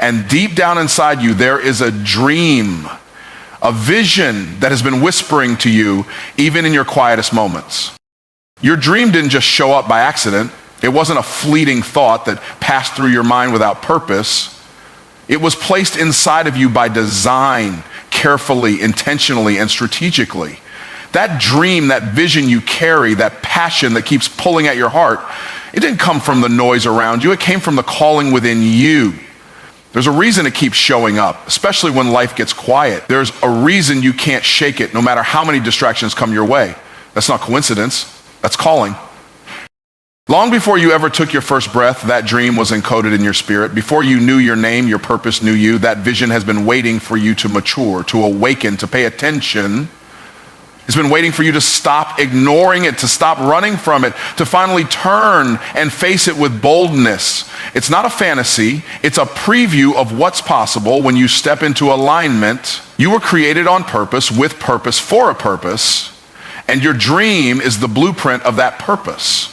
And deep down inside you, there is a dream, a vision that has been whispering to you even in your quietest moments. Your dream didn't just show up by accident. It wasn't a fleeting thought that passed through your mind without purpose. It was placed inside of you by design, carefully, intentionally, and strategically. That dream, that vision you carry, that passion that keeps pulling at your heart, it didn't come from the noise around you. It came from the calling within you. There's a reason it keeps showing up, especially when life gets quiet. There's a reason you can't shake it, no matter how many distractions come your way. That's not coincidence. That's calling. Long before you ever took your first breath, that dream was encoded in your spirit. Before you knew your name, your purpose knew you. That vision has been waiting for you to mature, to awaken, to pay attention. It's been waiting for you to stop ignoring it, to stop running from it, to finally turn and face it with boldness. It's not a fantasy. It's a preview of what's possible when you step into alignment. You were created on purpose, with purpose, for a purpose, and your dream is the blueprint of that purpose.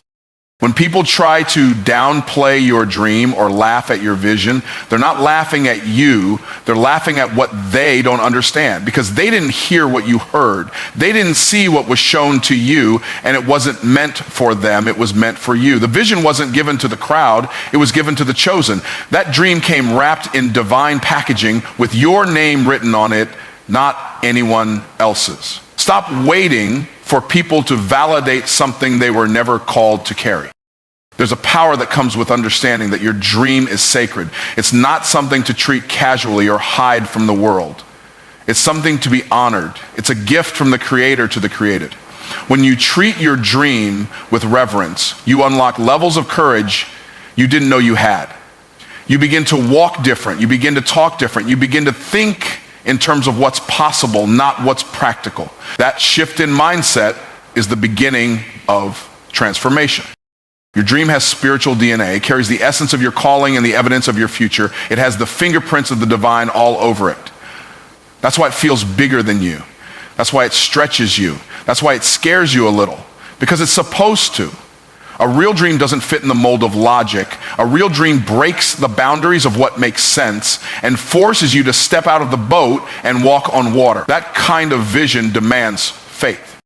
When people try to downplay your dream or laugh at your vision, they're not laughing at you, they're laughing at what they don't understand, because they didn't hear what you heard. They didn't see what was shown to you, and it wasn't meant for them, it was meant for you. The vision wasn't given to the crowd, it was given to the chosen. That dream came wrapped in divine packaging with your name written on it, not anyone else's. Stop waiting for people to validate something they were never called to carry. There's a power that comes with understanding that your dream is sacred. It's not something to treat casually or hide from the world. It's something to be honored. It's a gift from the Creator to the created. When you treat your dream with reverence, you unlock levels of courage you didn't know you had. You begin to walk different. You begin to talk different. You begin to think in terms of what's possible, not what's practical. That shift in mindset is the beginning of transformation. Your dream has spiritual DNA. It carries the essence of your calling and the evidence of your future. It has the fingerprints of the divine all over it. That's why it feels bigger than you. That's why it stretches you. That's why it scares you a little, because it's supposed to. A real dream doesn't fit in the mold of logic. A real dream breaks the boundaries of what makes sense and forces you to step out of the boat and walk on water. That kind of vision demands faith.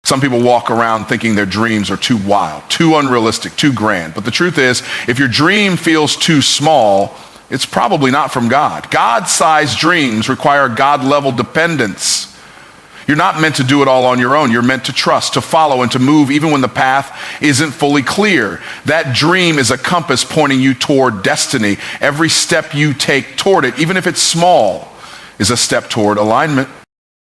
Some people walk around thinking their dreams are too wild, too unrealistic, too grand. But the truth is, if your dream feels too small, it's probably not from God. God-sized dreams require God-level dependence. You're not meant to do it all on your own. You're meant to trust, to follow, and to move even when the path isn't fully clear. That dream is a compass pointing you toward destiny. Every step you take toward it, even if it's small, is a step toward alignment.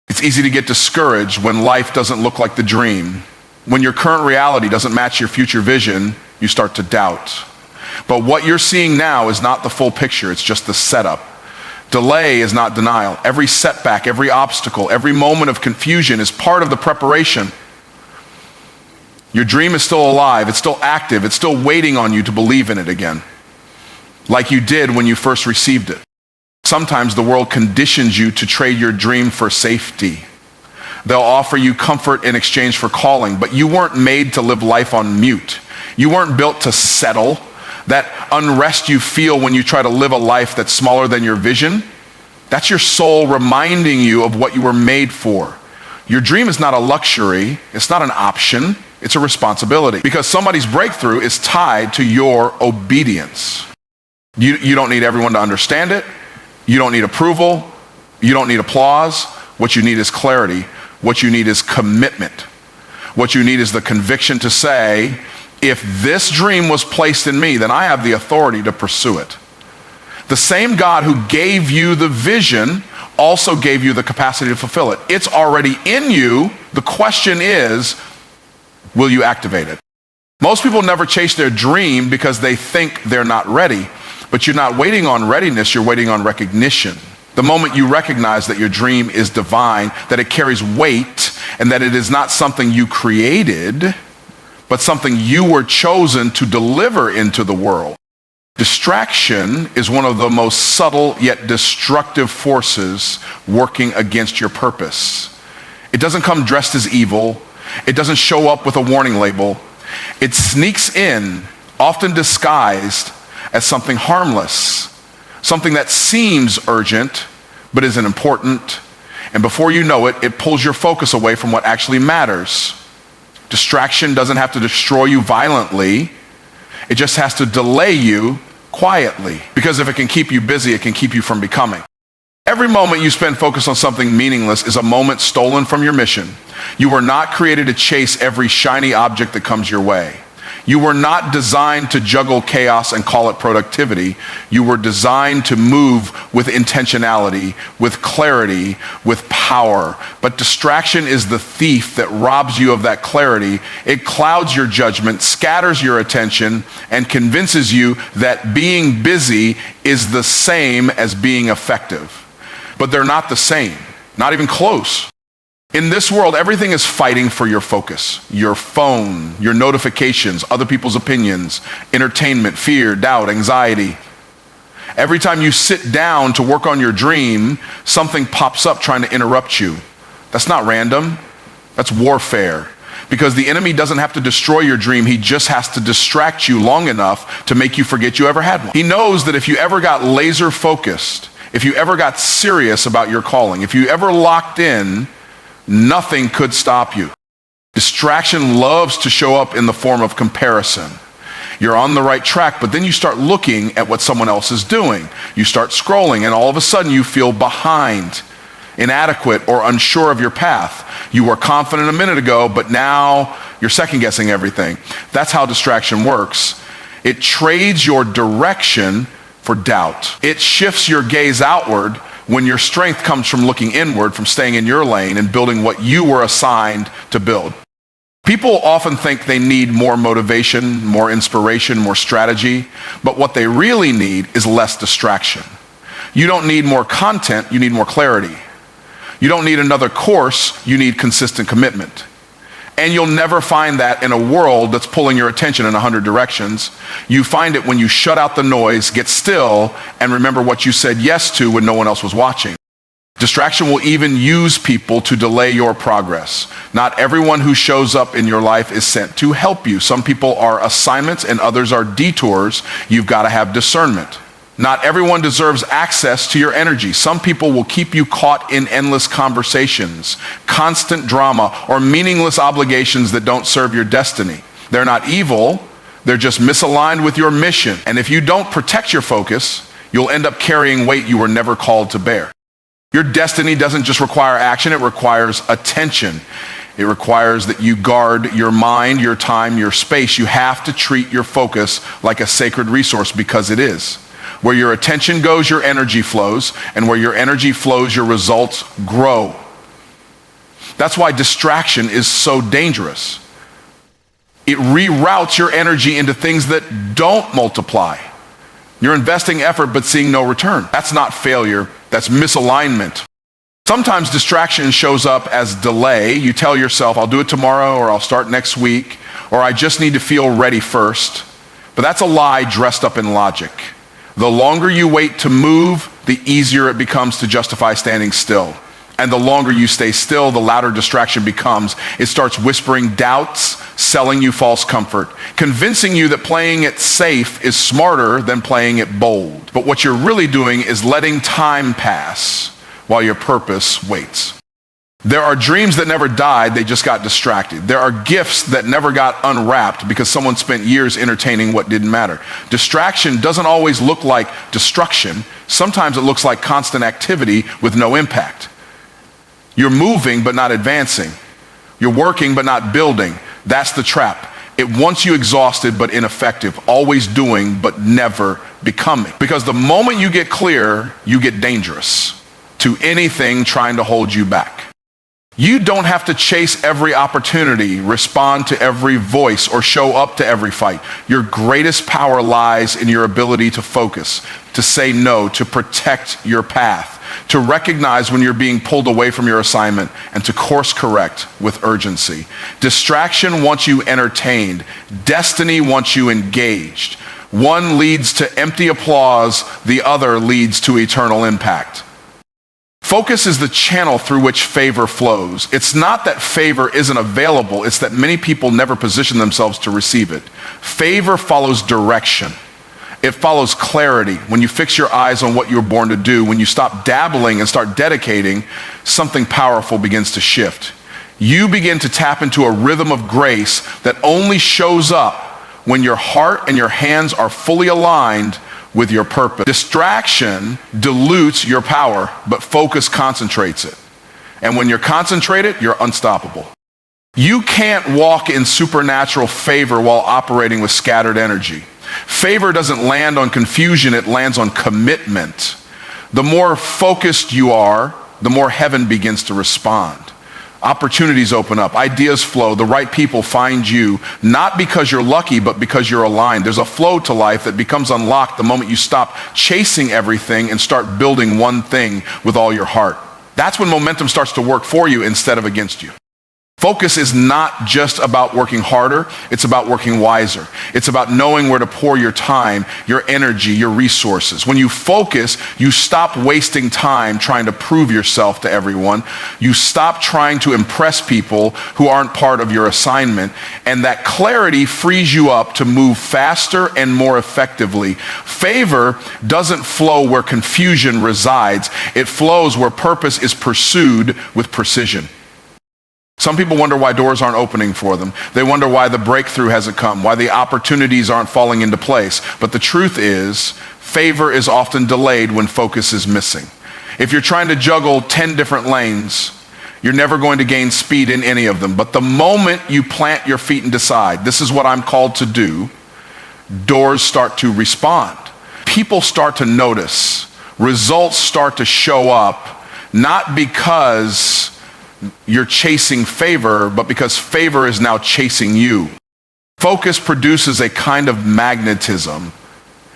It's easy to get discouraged when life doesn't look like the dream. When your current reality doesn't match your future vision, you start to doubt. But what you're seeing now is not the full picture. It's just the setup. Delay is not denial. Every setback, every obstacle, every moment of confusion is part of the preparation. Your dream is still alive. It's still active. It's still waiting on you to believe in it again, like you did when you first received it. Sometimes the world conditions you to trade your dream for safety. They'll offer you comfort in exchange for calling, but you weren't made to live life on mute. You weren't built to settle. That unrest you feel when you try to live a life that's smaller than your vision, that's your soul reminding you of what you were made for. Your dream is not a luxury. It's not an option. It's a responsibility, because somebody's breakthrough is tied to your obedience. You don't need everyone to understand it. You don't need approval. You don't need applause. What you need is clarity. What you need is commitment. What you need is the conviction to say, if this dream was placed in me, then I have the authority to pursue it. The same God who gave you the vision also gave you the capacity to fulfill it. It's already in you. The question is, will you activate it? Most people never chase their dream because they think they're not ready. But you're not waiting on readiness, you're waiting on recognition. The moment you recognize that your dream is divine, that it carries weight, and that it is not something you created, but something you were chosen to deliver into the world. Distraction is one of the most subtle yet destructive forces working against your purpose. It doesn't come dressed as evil. It doesn't show up with a warning label. It sneaks in, often disguised as something harmless, something that seems urgent but isn't important. And before you know it, it pulls your focus away from what actually matters. Distraction doesn't have to destroy you violently. It just has to delay you quietly. Because if it can keep you busy, it can keep you from becoming. Every moment you spend focused on something meaningless is a moment stolen from your mission. You were not created to chase every shiny object that comes your way. You were not designed to juggle chaos and call it productivity. You were designed to move with intentionality, with clarity, with power. But distraction is the thief that robs you of that clarity. It clouds your judgment, scatters your attention, and convinces you that being busy is the same as being effective. But they're not the same, not even close. In this world, everything is fighting for your focus. Your phone, your notifications, other people's opinions, entertainment, fear, doubt, anxiety. Every time you sit down to work on your dream, something pops up trying to interrupt you. That's not random. That's warfare. Because the enemy doesn't have to destroy your dream. He just has to distract you long enough to make you forget you ever had one. He knows that if you ever got laser focused, if you ever got serious about your calling, if you ever locked in, nothing could stop you. Distraction loves to show up in the form of comparison. You're on the right track, but then you start looking at what someone else is doing. You start scrolling, and all of a sudden you feel behind, inadequate, or unsure of your path. You were confident a minute ago, but now you're second-guessing everything. That's how distraction works. It trades your direction for doubt. It shifts your gaze outward when your strength comes from looking inward, from staying in your lane and building what you were assigned to build. People often think they need more motivation, more inspiration, more strategy, but what they really need is less distraction. You don't need more content, you need more clarity. You don't need another course, you need consistent commitment. And you'll never find that in a world that's pulling your attention in 100 directions. You find it when you shut out the noise, get still, and remember what you said yes to when no one else was watching. Distraction will even use people to delay your progress. Not everyone who shows up in your life is sent to help you. Some people are assignments and others are detours. You've got to have discernment. Not everyone deserves access to your energy. Some people will keep you caught in endless conversations, constant drama, or meaningless obligations that don't serve your destiny. They're not evil, they're just misaligned with your mission. And if you don't protect your focus, you'll end up carrying weight you were never called to bear. Your destiny doesn't just require action, it requires attention. It requires that you guard your mind, your time, your space. You have to treat your focus like a sacred resource because it is. Where your attention goes, your energy flows, and where your energy flows, your results grow. That's why distraction is so dangerous. It reroutes your energy into things that don't multiply. You're investing effort but seeing no return. That's not failure, that's misalignment. Sometimes distraction shows up as delay. You tell yourself, I'll do it tomorrow, or I'll start next week, or I just need to feel ready first. But that's a lie dressed up in logic. The longer you wait to move, the easier it becomes to justify standing still. And the longer you stay still, the louder distraction becomes. It starts whispering doubts, selling you false comfort, convincing you that playing it safe is smarter than playing it bold. But what you're really doing is letting time pass while your purpose waits. There are dreams that never died, they just got distracted. There are gifts that never got unwrapped because someone spent years entertaining what didn't matter. Distraction doesn't always look like destruction. Sometimes it looks like constant activity with no impact. You're moving but not advancing. You're working but not building. That's the trap. It wants you exhausted but ineffective, always doing but never becoming. Because the moment you get clear, you get dangerous to anything trying to hold you back. You don't have to chase every opportunity, respond to every voice, or show up to every fight. Your greatest power lies in your ability to focus, to say no, to protect your path, to recognize when you're being pulled away from your assignment, and to course correct with urgency. Distraction wants you entertained. Destiny wants you engaged. One leads to empty applause, the other leads to eternal impact. Focus is the channel through which favor flows. It's not that favor isn't available, it's that many people never position themselves to receive it. Favor follows direction, It follows clarity. When you fix your eyes on what you were born to do, when you stop dabbling and start dedicating, something powerful begins to shift. You begin to tap into a rhythm of grace that only shows up when your heart and your hands are fully aligned with your purpose. Distraction dilutes your power, but focus concentrates it. And when you're concentrated, you're unstoppable. You can't walk in supernatural favor while operating with scattered energy. Favor doesn't land on confusion, it lands on commitment. The more focused you are, the more heaven begins to respond. Opportunities open up, ideas flow, the right people find you, not because you're lucky, but because you're aligned. There's a flow to life that becomes unlocked the moment you stop chasing everything and start building one thing with all your heart. That's when momentum starts to work for you instead of against you. Focus is not just about working harder, it's about working wiser. It's about knowing where to pour your time, your energy, your resources. When you focus, you stop wasting time trying to prove yourself to everyone. You stop trying to impress people who aren't part of your assignment. And that clarity frees you up to move faster and more effectively. Favor doesn't flow where confusion resides. It flows where purpose is pursued with precision. Some people wonder why doors aren't opening for them. They wonder why the breakthrough hasn't come, why the opportunities aren't falling into place. But the truth is, favor is often delayed when focus is missing. If you're trying to juggle 10 different lanes, you're never going to gain speed in any of them. But the moment you plant your feet and decide, this is what I'm called to do, doors start to respond. People start to notice. Results start to show up, not because you're chasing favor, but because favor is now chasing you. Focus produces a kind of magnetism.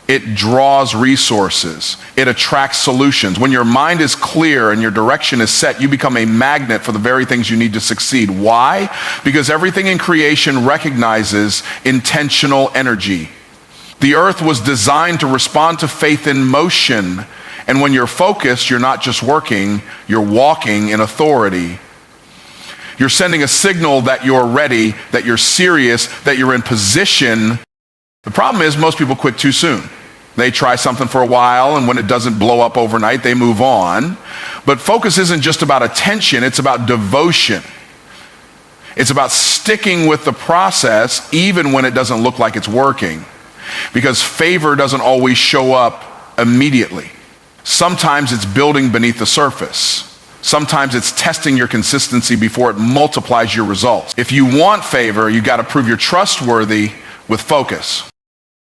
It draws resources. It attracts solutions. When your mind is clear and your direction is set, you become a magnet for the very things you need to succeed. Why? Because everything in creation recognizes intentional energy. The earth was designed to respond to faith in motion. And when you're focused, you're not just working, you're walking in authority. You're sending a signal that you're ready, that you're serious, that you're in position. The problem is most people quit too soon. They try something for a while, and when it doesn't blow up overnight, they move on. But focus isn't just about attention, it's about devotion. It's about sticking with the process even when it doesn't look like it's working. Because favor doesn't always show up immediately. Sometimes it's building beneath the surface. Sometimes it's testing your consistency before it multiplies your results. If you want favor, you got to prove you're trustworthy with focus.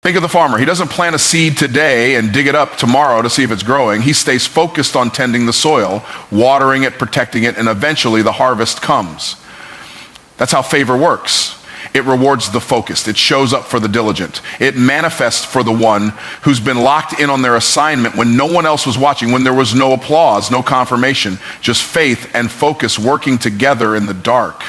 Think of the farmer. He doesn't plant a seed today and dig it up tomorrow to see if it's growing. He stays focused on tending the soil, watering it, protecting it, and eventually the harvest comes. That's how favor works. It rewards the focused. It shows up for the diligent. It manifests for the one who's been locked in on their assignment when no one else was watching, when there was no applause, no confirmation, just faith and focus working together in the dark.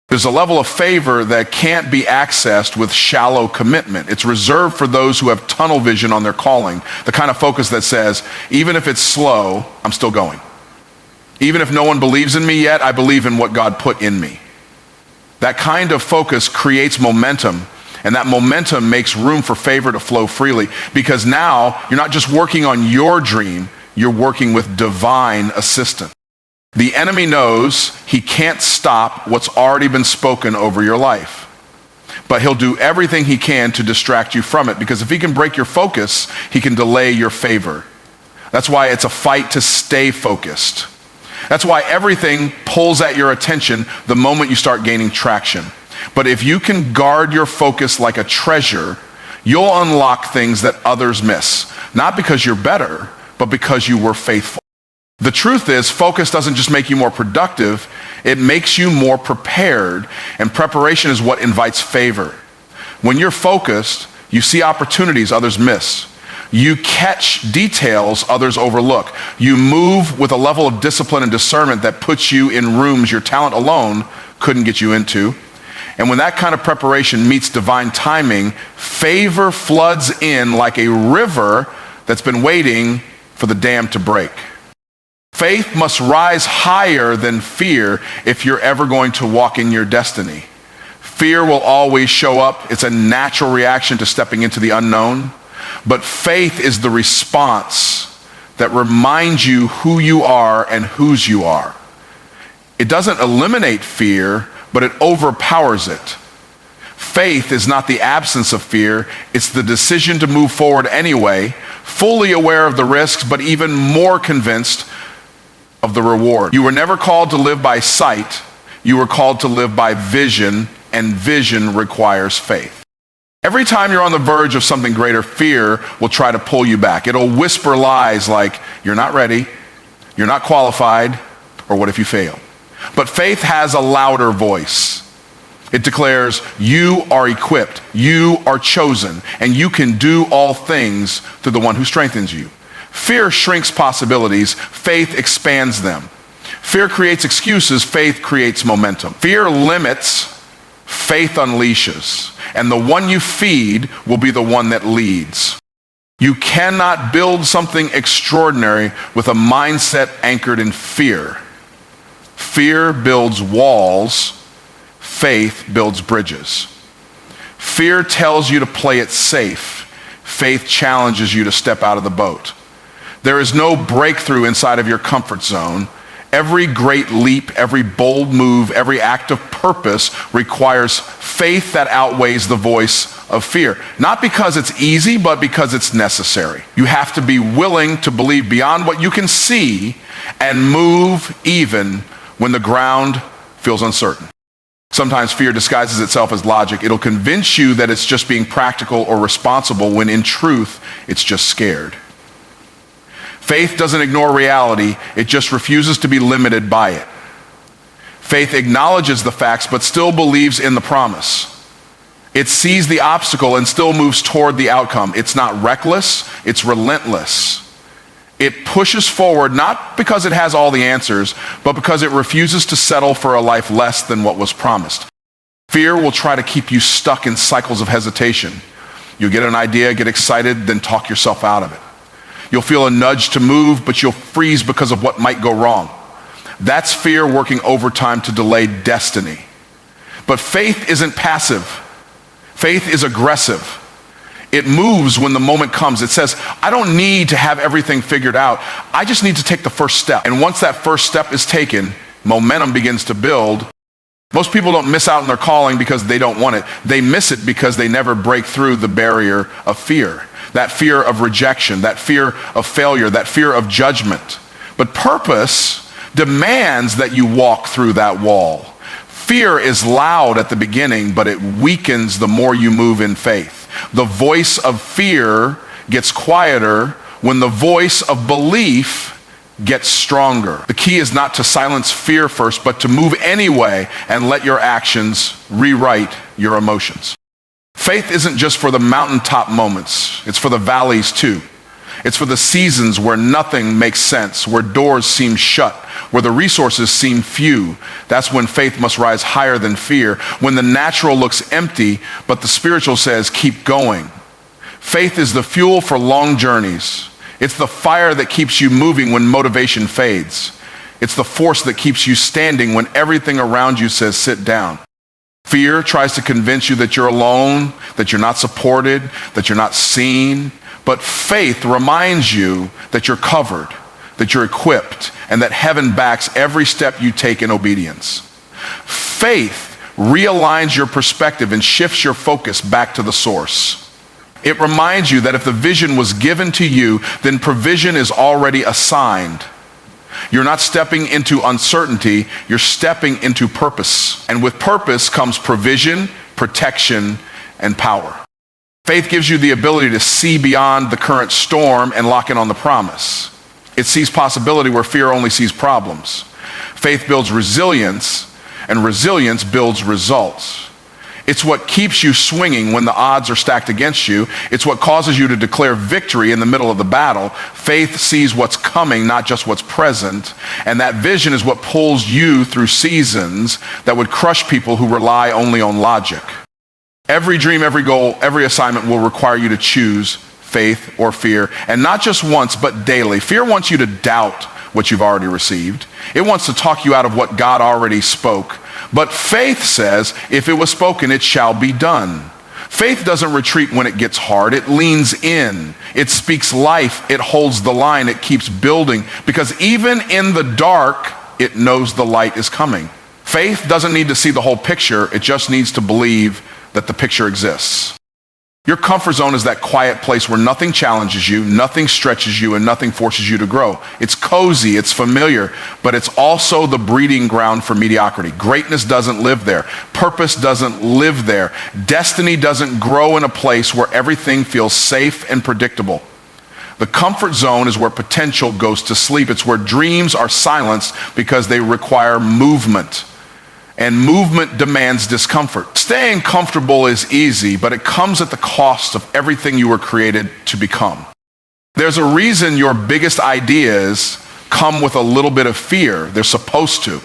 There's a level of favor that can't be accessed with shallow commitment. It's reserved for those who have tunnel vision on their calling, the kind of focus that says, even if it's slow, I'm still going. Even if no one believes in me yet, I believe in what God put in me. That kind of focus creates momentum, and that momentum makes room for favor to flow freely, because now you're not just working on your dream, you're working with divine assistance. The enemy knows he can't stop what's already been spoken over your life, but he'll do everything he can to distract you from it, because if he can break your focus, he can delay your favor. That's why it's a fight to stay focused. That's why everything pulls at your attention the moment you start gaining traction. But if you can guard your focus like a treasure, you'll unlock things that others miss. Not because you're better, but because you were faithful. The truth is, focus doesn't just make you more productive, it makes you more prepared. And preparation is what invites favor. When you're focused, you see opportunities others miss. You catch details others overlook. You move with a level of discipline and discernment that puts you in rooms your talent alone couldn't get you into. And when that kind of preparation meets divine timing, favor floods in like a river that's been waiting for the dam to break. Faith must rise higher than fear if you're ever going to walk in your destiny. Fear will always show up. It's a natural reaction to stepping into the unknown. But faith is the response that reminds you who you are and whose you are. It doesn't eliminate fear, but it overpowers it. Faith is not the absence of fear, it's the decision to move forward anyway, fully aware of the risks, but even more convinced of the reward. You were never called to live by sight, you were called to live by vision, and vision requires faith. Every time you're on the verge of something greater, fear will try to pull you back. It'll whisper lies like, you're not ready, you're not qualified, or what if you fail? But faith has a louder voice. It declares, you are equipped, you are chosen, and you can do all things through the one who strengthens you. Fear shrinks possibilities, faith expands them. Fear creates excuses, faith creates momentum. Fear limits, faith unleashes. And the one you feed will be the one that leads. You cannot build something extraordinary with a mindset anchored in fear. Fear builds walls, faith builds bridges. Fear tells you to play it safe. Faith challenges you to step out of the boat. There is no breakthrough inside of your comfort zone. Every great leap, every bold move, every act of purpose requires faith that outweighs the voice of fear. Not because it's easy, but because it's necessary. You have to be willing to believe beyond what you can see and move even when the ground feels uncertain. Sometimes fear disguises itself as logic. It'll convince you that it's just being practical or responsible when in truth, it's just scared. Faith doesn't ignore reality, it just refuses to be limited by it. Faith acknowledges the facts but still believes in the promise. It sees the obstacle and still moves toward the outcome. It's not reckless, it's relentless. It pushes forward not because it has all the answers, but because it refuses to settle for a life less than what was promised. Fear will try to keep you stuck in cycles of hesitation. You'll get an idea, get excited, then talk yourself out of it. You'll feel a nudge to move, but you'll freeze because of what might go wrong. That's fear working overtime to delay destiny. But faith isn't passive. Faith is aggressive. It moves when the moment comes. It says, I don't need to have everything figured out. I just need to take the first step. And once that first step is taken, momentum begins to build. Most people don't miss out on their calling because they don't want it. They miss it because they never break through the barrier of fear. That fear of rejection, that fear of failure, that fear of judgment. But purpose demands that you walk through that wall. Fear is loud at the beginning, but it weakens the more you move in faith. The voice of fear gets quieter when the voice of belief gets stronger. The key is not to silence fear first, but to move anyway and let your actions rewrite your emotions. Faith isn't just for the mountaintop moments, it's for the valleys too. It's for the seasons where nothing makes sense, where doors seem shut, where the resources seem few. That's when faith must rise higher than fear, when the natural looks empty, but the spiritual says, keep going. Faith is the fuel for long journeys. It's the fire that keeps you moving when motivation fades. It's the force that keeps you standing when everything around you says, sit down. Fear tries to convince you that you're alone, that you're not supported, that you're not seen. But faith reminds you that you're covered, that you're equipped, and that heaven backs every step you take in obedience. Faith realigns your perspective and shifts your focus back to the source. It reminds you that if the vision was given to you, then provision is already assigned. You're not stepping into uncertainty, you're stepping into purpose. And with purpose comes provision, protection, and power. Faith gives you the ability to see beyond the current storm and lock in on the promise. It sees possibility where fear only sees problems. Faith builds resilience, and resilience builds results. It's what keeps you swinging when the odds are stacked against you. It's what causes you to declare victory in the middle of the battle. Faith sees what's coming, not just what's present. And that vision is what pulls you through seasons that would crush people who rely only on logic. Every dream, every goal, every assignment will require you to choose faith or fear. And not just once, but daily. Fear wants you to doubt what you've already received. It wants to talk you out of what God already spoke. But faith says, if it was spoken, it shall be done. Faith doesn't retreat when it gets hard. It leans in. It speaks life. It holds the line. It keeps building because even in the dark, it knows the light is coming. Faith doesn't need to see the whole picture. It just needs to believe that the picture exists. Your comfort zone is that quiet place where nothing challenges you, nothing stretches you, and nothing forces you to grow. It's cozy, it's familiar, but it's also the breeding ground for mediocrity. Greatness doesn't live there. Purpose doesn't live there. Destiny doesn't grow in a place where everything feels safe and predictable. The comfort zone is where potential goes to sleep. It's where dreams are silenced because they require movement. And movement demands discomfort. Staying comfortable is easy, but it comes at the cost of everything you were created to become. There's a reason your biggest ideas come with a little bit of fear. They're supposed to.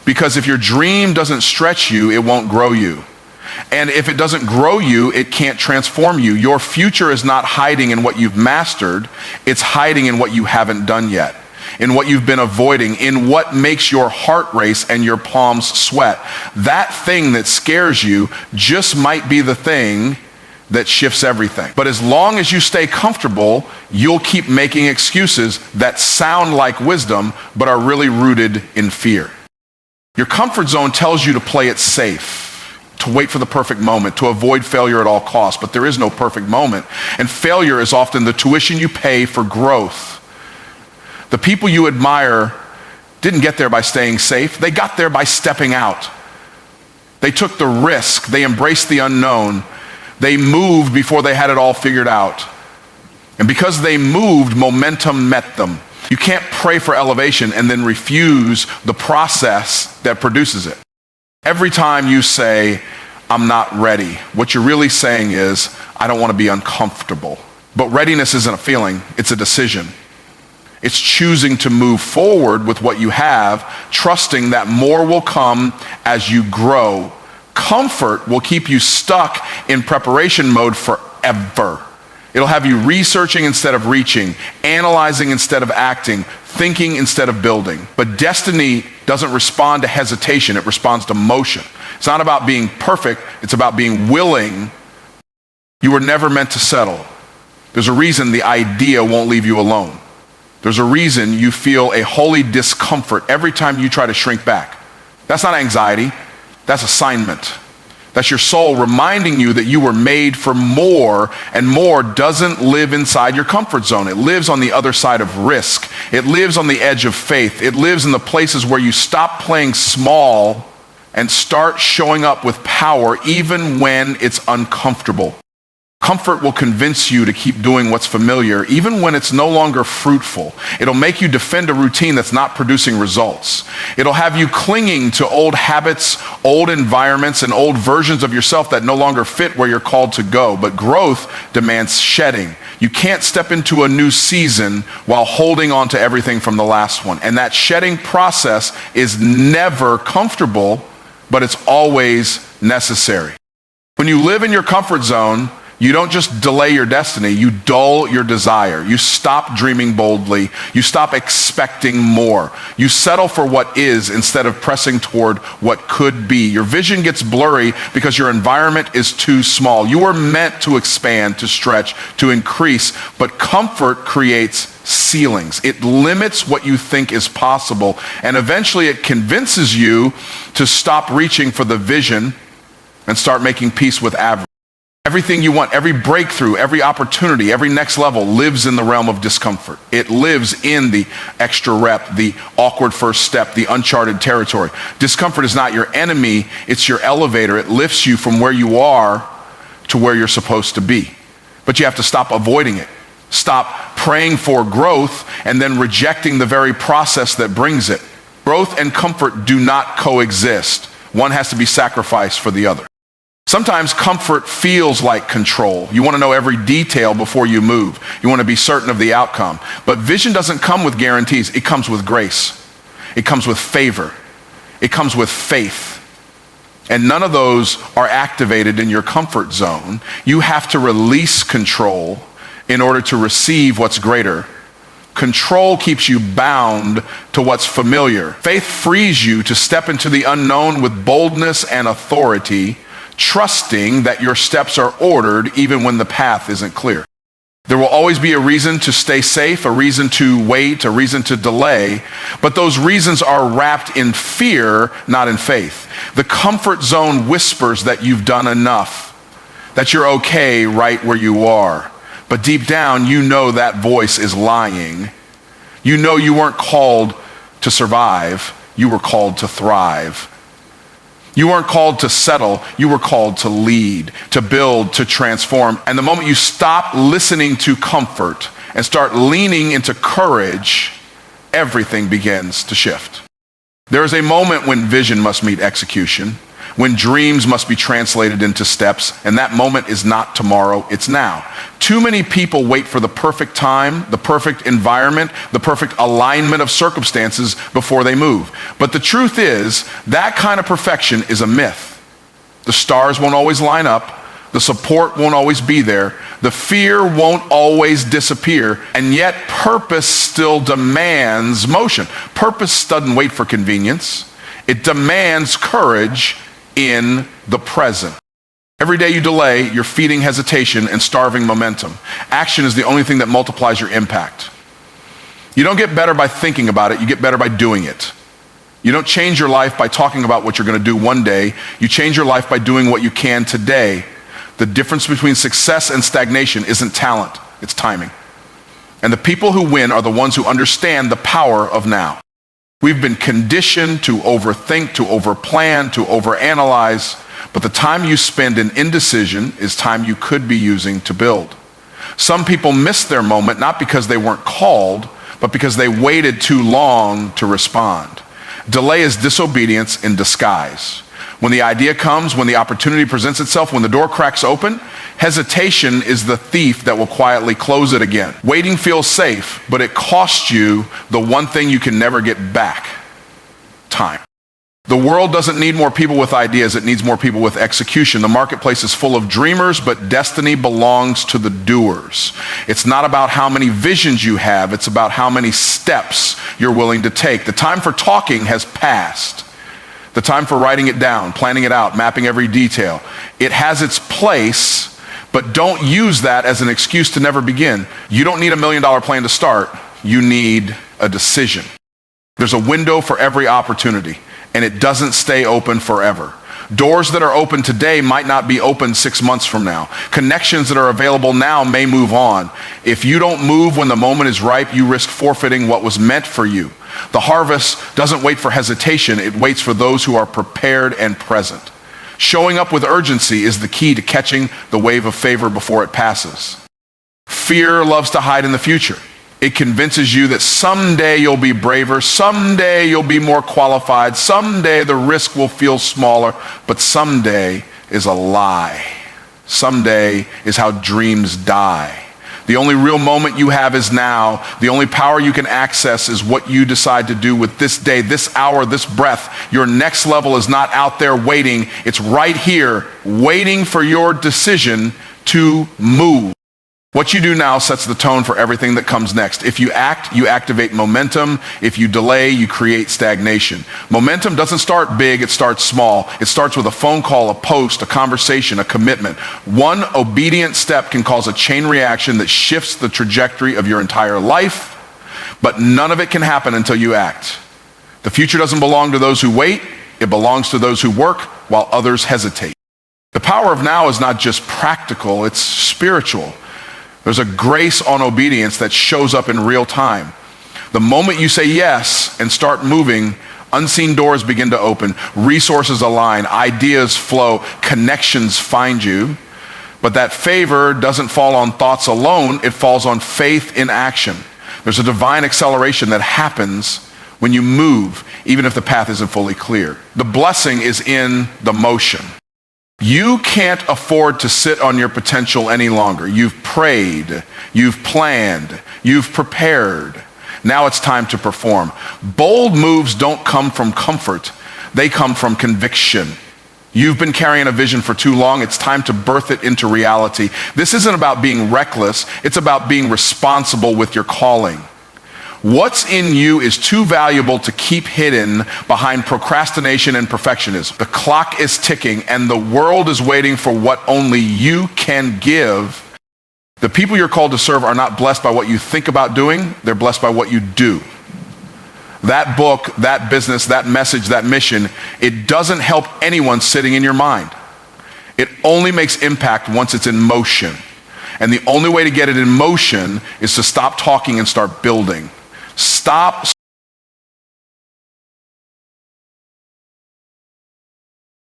Because if your dream doesn't stretch you, it won't grow you. And if it doesn't grow you, it can't transform you. Your future is not hiding in what you've mastered. It's hiding in what you haven't done yet, in what you've been avoiding, in what makes your heart race and your palms sweat. That thing that scares you just might be the thing that shifts everything. But as long as you stay comfortable, you'll keep making excuses that sound like wisdom, but are really rooted in fear. Your comfort zone tells you to play it safe, to wait for the perfect moment, to avoid failure at all costs, but there is no perfect moment. And failure is often the tuition you pay for growth. The people you admire didn't get there by staying safe. They got there by stepping out. They took the risk. They embraced the unknown. They moved before they had it all figured out. And because they moved, momentum met them. You can't pray for elevation and then refuse the process that produces it. Every time you say, I'm not ready, what you're really saying is, I don't want to be uncomfortable. But readiness isn't a feeling, it's a decision. It's choosing to move forward with what you have, trusting that more will come as you grow. Comfort will keep you stuck in preparation mode forever. It'll have you researching instead of reaching, analyzing instead of acting, thinking instead of building. But destiny doesn't respond to hesitation, it responds to motion. It's not about being perfect, it's about being willing. You were never meant to settle. There's a reason the idea won't leave you alone. There's a reason you feel a holy discomfort every time you try to shrink back. That's not anxiety, that's assignment. That's your soul reminding you that you were made for more, and more doesn't live inside your comfort zone. It lives on the other side of risk. It lives on the edge of faith. It lives in the places where you stop playing small and start showing up with power even when it's uncomfortable. Comfort will convince you to keep doing what's familiar, even when it's no longer fruitful. It'll make you defend a routine that's not producing results. It'll have you clinging to old habits, old environments, and old versions of yourself that no longer fit where you're called to go. But growth demands shedding. You can't step into a new season while holding on to everything from the last one. And that shedding process is never comfortable, but it's always necessary. When you live in your comfort zone, you don't just delay your destiny, you dull your desire. You stop dreaming boldly. You stop expecting more. You settle for what is instead of pressing toward what could be. Your vision gets blurry because your environment is too small. You were meant to expand, to stretch, to increase, but comfort creates ceilings. It limits what you think is possible, and eventually it convinces you to stop reaching for the vision and start making peace with average. Everything you want, every breakthrough, every opportunity, every next level lives in the realm of discomfort. It lives in the extra rep, the awkward first step, the uncharted territory. Discomfort is not your enemy, it's your elevator. It lifts you from where you are to where you're supposed to be. But you have to stop avoiding it. Stop praying for growth and then rejecting the very process that brings it. Growth and comfort do not coexist. One has to be sacrificed for the other. Sometimes comfort feels like control. You want to know every detail before you move. You want to be certain of the outcome. But vision doesn't come with guarantees. It comes with grace. It comes with favor. It comes with faith. And none of those are activated in your comfort zone. You have to release control in order to receive what's greater. Control keeps you bound to what's familiar. Faith frees you to step into the unknown with boldness and authority, trusting that your steps are ordered even when the path isn't clear. There will always be a reason to stay safe, a reason to wait, a reason to delay, but those reasons are wrapped in fear, not in faith. The comfort zone whispers that you've done enough, that you're okay right where you are. But deep down, you know that voice is lying. You know you weren't called to survive, you were called to thrive. You weren't called to settle, you were called to lead, to build, to transform. And the moment you stop listening to comfort and start leaning into courage, everything begins to shift. There is a moment when vision must meet execution, when dreams must be translated into steps, and that moment is not tomorrow, it's now. Too many people wait for the perfect time, the perfect environment, the perfect alignment of circumstances before they move. But the truth is, that kind of perfection is a myth. The stars won't always line up, the support won't always be there, the fear won't always disappear, and yet purpose still demands motion. Purpose doesn't wait for convenience, it demands courage in the present. Every day you delay, you're feeding hesitation and starving momentum. Action is the only thing that multiplies your impact. You don't get better by thinking about it, you get better by doing it. You don't change your life by talking about what you're going to do one day, you change your life by doing what you can today. The difference between success and stagnation isn't talent, it's timing. And the people who win are the ones who understand the power of now. We've been conditioned to overthink, to overplan, to overanalyze, but the time you spend in indecision is time you could be using to build. Some people miss their moment not because they weren't called, but because they waited too long to respond. Delay is disobedience in disguise. When the idea comes, when the opportunity presents itself, when the door cracks open, hesitation is the thief that will quietly close it again. Waiting feels safe, but it costs you the one thing you can never get back: time. The world doesn't need more people with ideas, it needs more people with execution. The marketplace is full of dreamers, but destiny belongs to the doers. It's not about how many visions you have, it's about how many steps you're willing to take. The time for talking has passed. The time for writing it down, planning it out, mapping every detail. It has its place, but don't use that as an excuse to never begin. You don't need $1 million plan to start, you need a decision. There's a window for every opportunity, and it doesn't stay open forever. Doors that are open today might not be open 6 months from now. Connections that are available now may move on. If you don't move when the moment is ripe, you risk forfeiting what was meant for you. The harvest doesn't wait for hesitation, it waits for those who are prepared and present. Showing up with urgency is the key to catching the wave of favor before it passes. Fear loves to hide in the future. It convinces you that someday you'll be braver, someday you'll be more qualified, someday the risk will feel smaller, but someday is a lie. Someday is how dreams die. The only real moment you have is now. The only power you can access is what you decide to do with this day, this hour, this breath. Your next level is not out there waiting. It's right here, waiting for your decision to move. What you do now sets the tone for everything that comes next. If you act, you activate momentum. If you delay, you create stagnation. Momentum doesn't start big, it starts small. It starts with a phone call, a post, a conversation, a commitment. One obedient step can cause a chain reaction that shifts the trajectory of your entire life, but none of it can happen until you act. The future doesn't belong to those who wait, it belongs to those who work while others hesitate. The power of now is not just practical, it's spiritual. There's a grace on obedience that shows up in real time. The moment you say yes and start moving, unseen doors begin to open, resources align, ideas flow, connections find you. But that favor doesn't fall on thoughts alone, it falls on faith in action. There's a divine acceleration that happens when you move, even if the path isn't fully clear. The blessing is in the motion. You can't afford to sit on your potential any longer. You've prayed, you've planned, you've prepared. Now it's time to perform. Bold moves don't come from comfort, they come from conviction. You've been carrying a vision for too long, it's time to birth it into reality. This isn't about being reckless, it's about being responsible with your calling. What's in you is too valuable to keep hidden behind procrastination and perfectionism. The clock is ticking and the world is waiting for what only you can give. The people you're called to serve are not blessed by what you think about doing, they're blessed by what you do. That book, that business, that message, that mission, it doesn't help anyone sitting in your mind. It only makes impact once it's in motion. And the only way to get it in motion is to stop talking and start building. Stop